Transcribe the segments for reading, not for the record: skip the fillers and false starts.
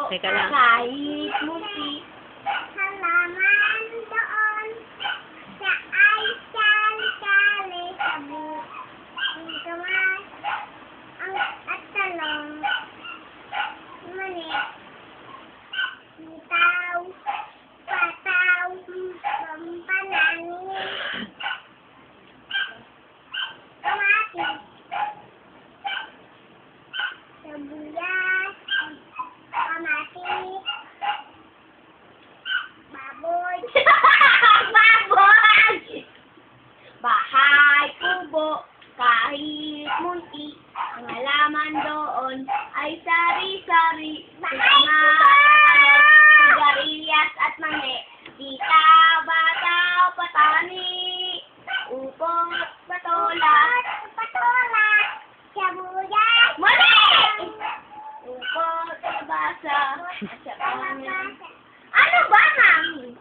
Teka lang. Kahit munti, halaman doon sa ay sali-sali sa buong gawas ang at talong mani bitaw pataw pampanani kamatis sibuyas kamatis baboy baboy bahay kubo kahit munti ang halaman doon ay sari-sari sigarilyas at mani kita bataw patani upong patola sibuyas mali upong kalabasa at saka ano ba mami?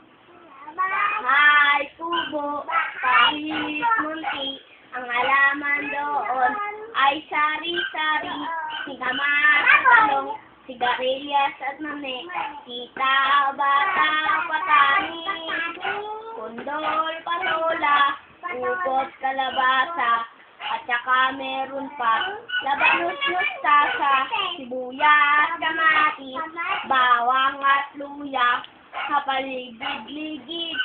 Bahay kubo kahit munti ang halaman doon ay sari-sari, sigamas, talong, sigarilyas at mani, kita, bata, patani, kundol, patola, upot, kalabasa, at saka meron pa, labanos, mustasa, sibuyas, kamatis, bawang at luya, sa paligid-ligid